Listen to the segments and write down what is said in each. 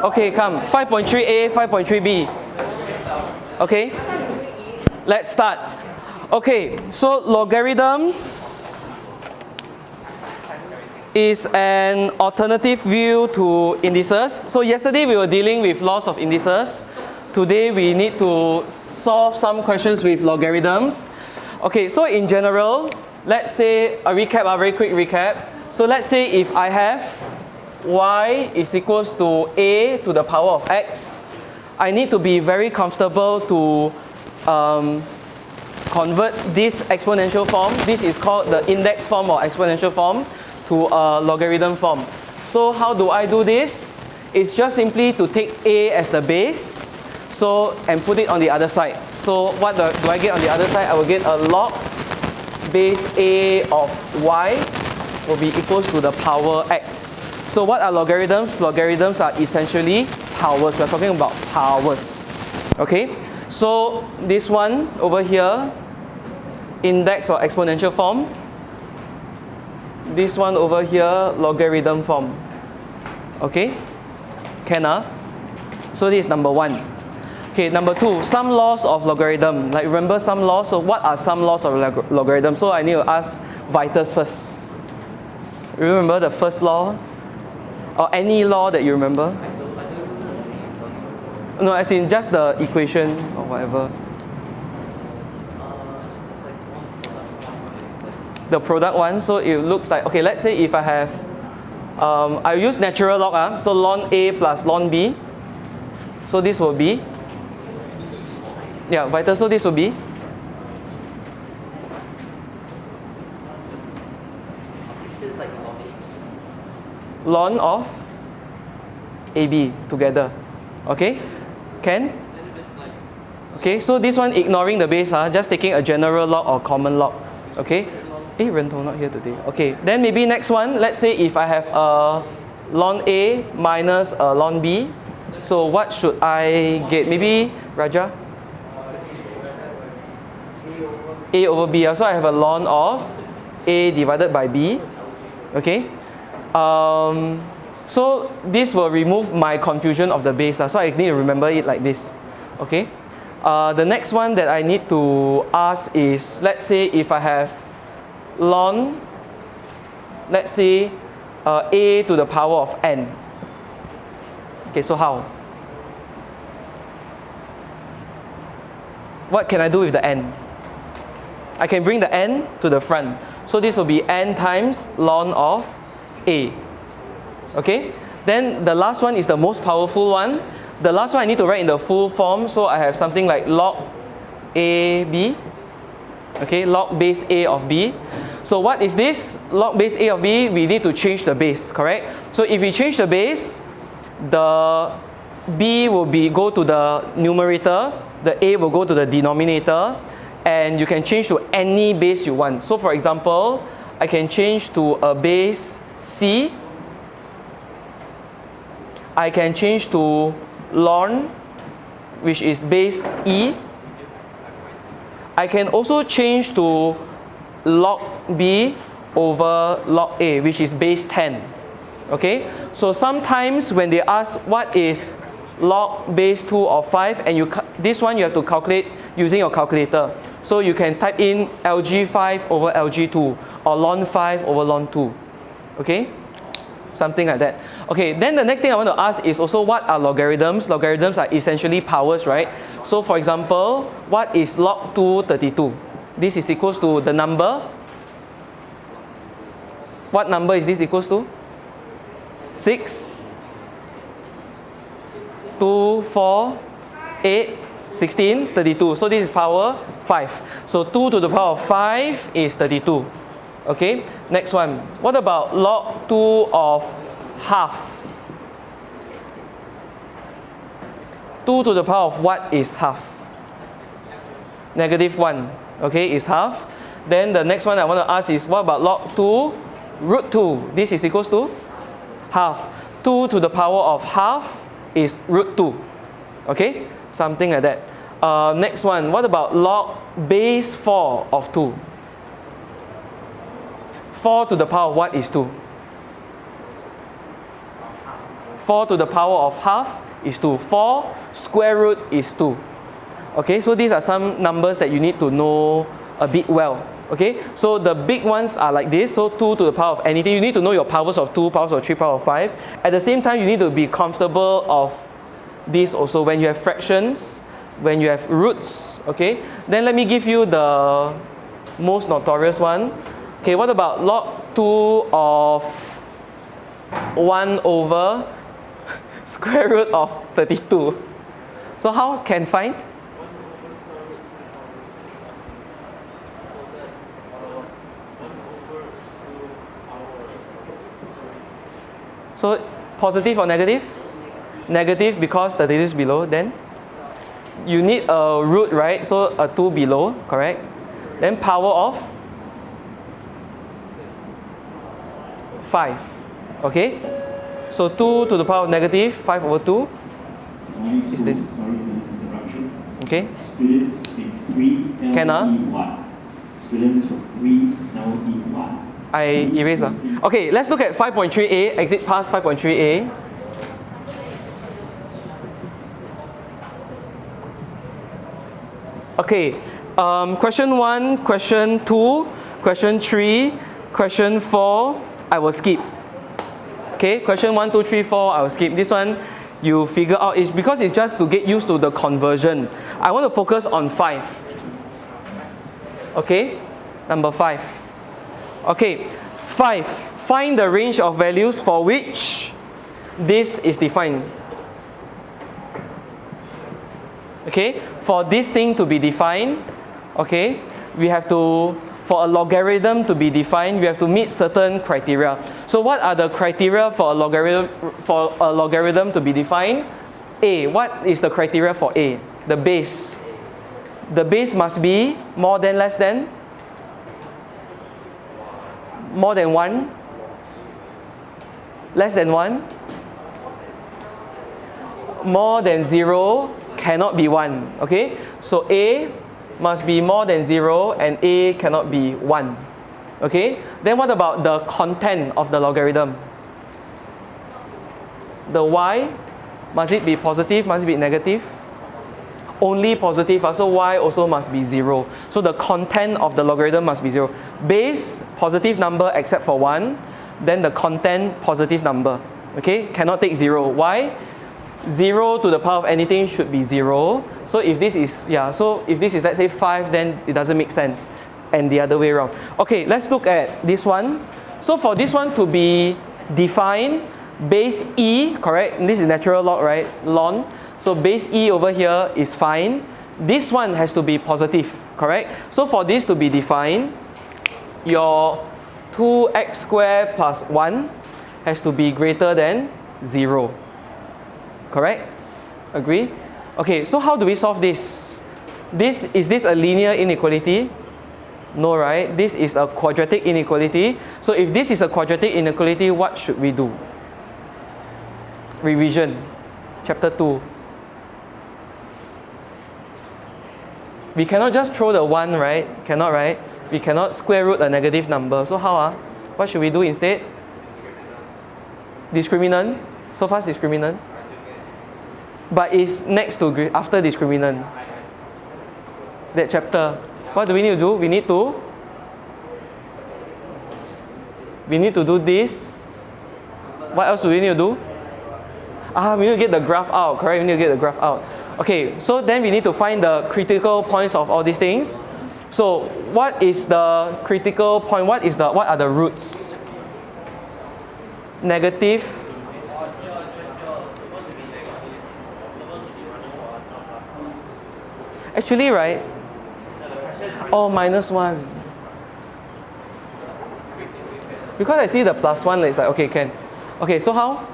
Okay, come. 5.3a, 5.3b. Okay? Let's start. Okay, so logarithms is an alternative view to indices. So yesterday we were dealing with laws of indices. Today we need to solve some questions with logarithms. Okay, so in general, let's say a recap, a very quick recap. So let's say if I have y is equals to a to the power of x, I need to be very comfortable to convert this exponential form. This is called the index form or exponential form to a logarithm form. So how do I do this? It's just simply to take a as the base, and put it on the other side. So what do I get on the other side? I will get a log base a of y will be equals to the power x. So what are logarithms? Logarithms are essentially powers. We're talking about powers. Okay? So this one over here, index or exponential form. This one over here, logarithm form. Okay? Can So this is number one. Okay, number two, some laws of logarithm. Like remember some laws? So what are some laws of logarithm? So I need to ask Vitus first. Remember the first law? Or any law that you remember? No, as in just the equation or whatever. The product one, so it looks like, okay, let's say if I have, I use natural log, so ln A plus ln B. So this will be, yeah, Vital, so this will be, ln of AB together. Okay? Can? Okay, so this one ignoring the base, just taking a general log or common log. Okay? Rento not here today. Okay, then maybe next one, let's say if I have a ln A minus a ln B. So what should I get? Maybe Raja? A over B. So I have a ln of A divided by B. Okay? So this will remove my confusion of the base. So I need to remember it like this. Okay? The next one that I need to ask is, let's say if I have ln, let's say A to the power of n. Okay, so how? What can I do with the n? I can bring the n to the front. So this will be n times ln of A. Okay? Then the last one is the most powerful one. The last one I need to write in the full form. So I have something like log AB. Okay, log base A of B. So what is this? Log base A of B, we need to change the base, correct? So if we change the base, the B will go to the numerator, the A will go to the denominator, and you can change to any base you want. So for example, I can change to a base C. I can change to ln, which is base E. I can also change to log B over log A, which is base 10. Okay? So sometimes when they ask what is log base 2 of 5, and this one you have to calculate using your calculator. So you can type in LG5 over LG2 or ln 5 over ln 2. Okay? Something like that. Okay, then the next thing I want to ask is also what are logarithms? Logarithms are essentially powers, right? So for example, what is log 232? This is equals to the number. What number is this equals to? 6, 2, 4, 8, 16, 32. So this is power 5. So 2 to the power of 5 is 32. Okay, next one. What about log 2 of half? 2 to the power of what is half? Negative 1. Okay, is half. Then the next one I want to ask is what about log 2 root 2? This is equals to half. 2 to the power of half is root 2. Okay, something like that. Next one, what about log base 4 of 2? 4 to the power of what is 2? 4 to the power of half is 2. 4 square root is 2. Okay, so these are some numbers that you need to know a bit well. Okay, so the big ones are like this. So 2 to the power of anything. You need to know your powers of 2, powers of 3, power of 5. At the same time, you need to be comfortable of this also. When you have fractions, when you have roots, okay, then let me give you the most notorious one. Okay, what about log 2 of 1 over square root of 32? So how can find? So positive or negative? Negative because the digit is below. Then you need a root, right? So a 2 below, correct? Then power of 5. Okay? So 2 to the power of negative 5 over 2 is this. Sorry for this interruption. Okay? Students in 3 Can, LE1. Students from 3 LE1. I erase. Okay, let's look at 5.3a, exit past 5.3a. Okay, question 1, question 2, question 3, question 4, I will skip. Okay, question 1, 2, 3, 4, I will skip. This one you figure out, is because it's just to get used to the conversion. I want to focus on 5. Okay, number 5. Okay, 5. Find the range of values for which this is defined. Okay, for this thing to be defined, okay, we have to, for a logarithm to be defined, we have to meet certain criteria. So what are the criteria for a logarithm to be defined? A, what is the criteria for A? The base. The base must be more than, less than? More than 1? Less than 1? More than 0 cannot be 1. Okay? So A must be more than 0 and A cannot be 1. Okay? Then what about the content of the logarithm? The y, must it be positive? Must it be negative? Only positive, so y also must be 0. So the content of the logarithm must be 0. Base, positive number except for 1. Then the content, positive number. Okay, cannot take 0. Why? 0 to the power of anything should be 0. So if this is, let's say 5, then it doesn't make sense. And the other way around. Okay, let's look at this one. So for this one to be defined, base E, correct? This is natural log, right? Ln. So base E over here is fine. This one has to be positive, correct? So for this to be defined, your 2x squared plus 1 has to be greater than 0. Correct? Agree? Okay, so how do we solve this? Is this a linear inequality? No, right? This is a quadratic inequality. So if this is a quadratic inequality, what should we do? Revision. Chapter 2. We cannot just throw the 1, right? Cannot, right? We cannot square root a negative number. So how? What should we do instead? Discriminant. So fast discriminant. But it's next to, after discriminant. That chapter. What do we need to do? We need to do this. What else do we need to do? We need to get the graph out, correct? We need to get the graph out. Okay, so then we need to find the critical points of all these things. So what is the critical point? What are the roots? Negative. Actually, right? Oh, minus 1. Because I see the plus 1, it's like, okay, can. Okay, so how?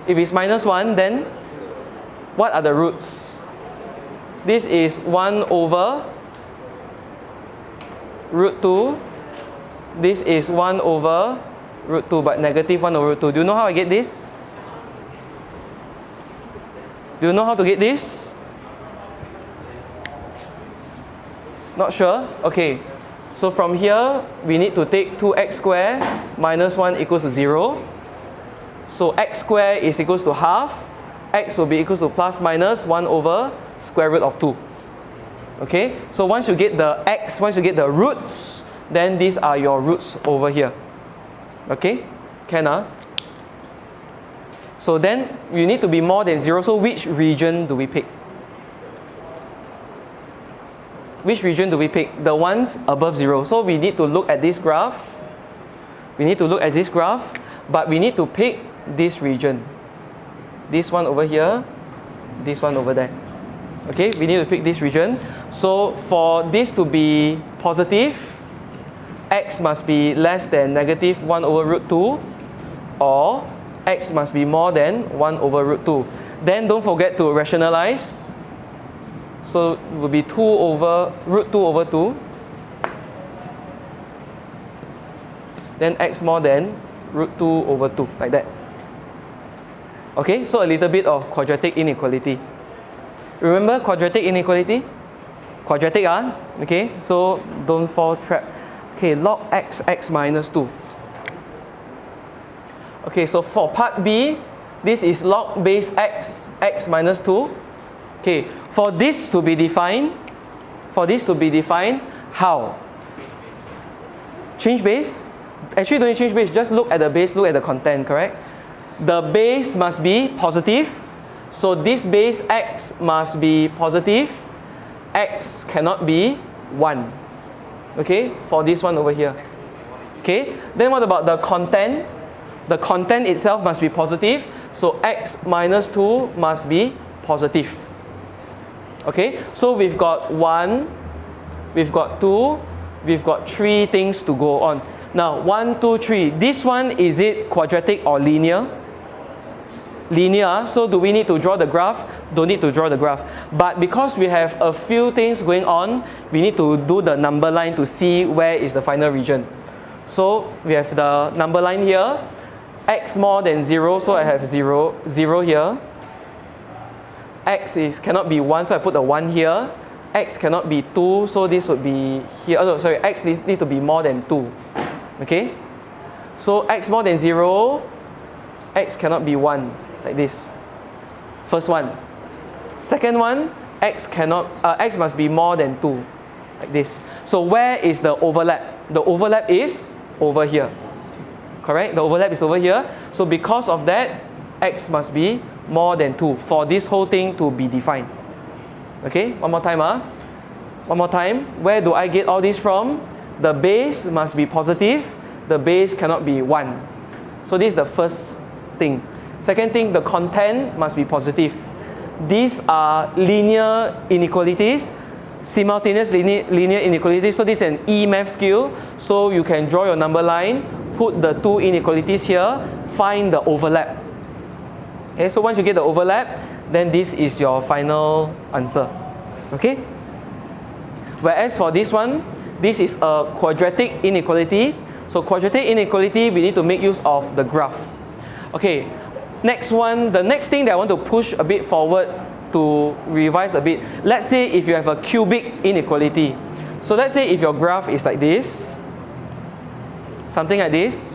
If it's minus 1, then what are the roots? This is 1 over root 2. This is 1 over root 2, but negative 1 over root 2. Do you know how I get this? Do you know how to get this? Not sure? Okay. So from here, we need to take 2x squared minus 1 equals to 0. So x squared is equals to half. X will be equals to plus minus 1 over square root of 2. Okay, so once you get the x, once you get the roots, then these are your roots over here. Okay, can So then you need to be more than 0. So which region do we pick? Which region do we pick? The ones above 0. So we need to look at this graph. We need to look at this graph, but we need to pick this region. This one over here, this one over there. Okay, we need to pick this region. So for this to be positive, x must be less than negative 1 over root 2, or x must be more than 1 over root 2. Then don't forget to rationalize. So it will be 2 over root 2 over 2. Then x more than root 2 over 2, like that. Okay, so a little bit of quadratic inequality. Remember quadratic inequality? Quadratic, okay, so don't fall trap. Okay, log x, x minus 2. Okay, so for part B, this is log base x, x minus 2. Okay, for this to be defined, how? Change base? Actually, don't change base, just look at the base, look at the content, correct? The base must be positive, so this base x must be positive. X cannot be 1. Okay, for this one over here. Okay, then what about the content? The content itself must be positive, so x minus 2 must be positive. Okay, so we've got 1, we've got 2, we've got 3 things to go on. Now 1, 2, 3. This one, is it quadratic or linear? Linear, so do we need to draw the graph? Don't need to draw the graph. But because we have a few things going on, we need to do the number line to see where is the final region. So we have the number line here, x more than 0, so I have 0, 0 here. X cannot be 1, so I put the 1 here. X cannot be 2, so this would be here. Oh, sorry, x needs to be more than 2. Okay? So x more than 0, x cannot be 1, like this. First one. Second one, x must be more than 2, like this. So where is the overlap? The overlap is over here. Correct? The overlap is over here. So because of that, x must be more than 2 for this whole thing to be defined. Okay, one more time. One more time. Where do I get all this from? The base must be positive. The base cannot be 1. So this is the first thing. Second thing, the content must be positive. These are linear inequalities, simultaneous linear inequalities. So this is an AMath skill. So you can draw your number line, put the two inequalities here, find the overlap. Okay, so once you get the overlap, then this is your final answer. Okay? Whereas for this one, this is a quadratic inequality. So quadratic inequality, we need to make use of the graph. Okay, next one, the next thing that I want to push a bit forward to revise a bit. Let's say if you have a cubic inequality. So let's say if your graph is like this, something like this,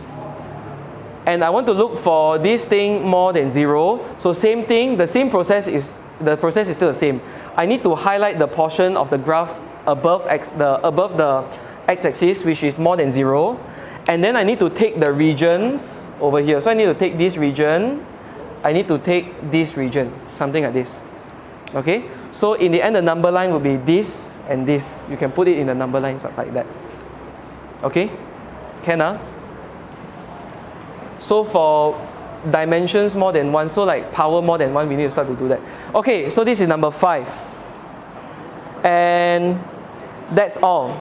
and I want to look for this thing more than 0. So same thing, the process is still the same. I need to highlight the portion of the graph above the x-axis, which is more than 0. And then I need to take the regions over here. So I need to take this region. I need to take this region, something like this. Okay? So in the end, the number line will be this and this. You can put it in the number lines like that. Okay? Can? So for dimensions more than 1, so like power more than 1, we need to start to do that. Okay, so this is number 5. And that's all.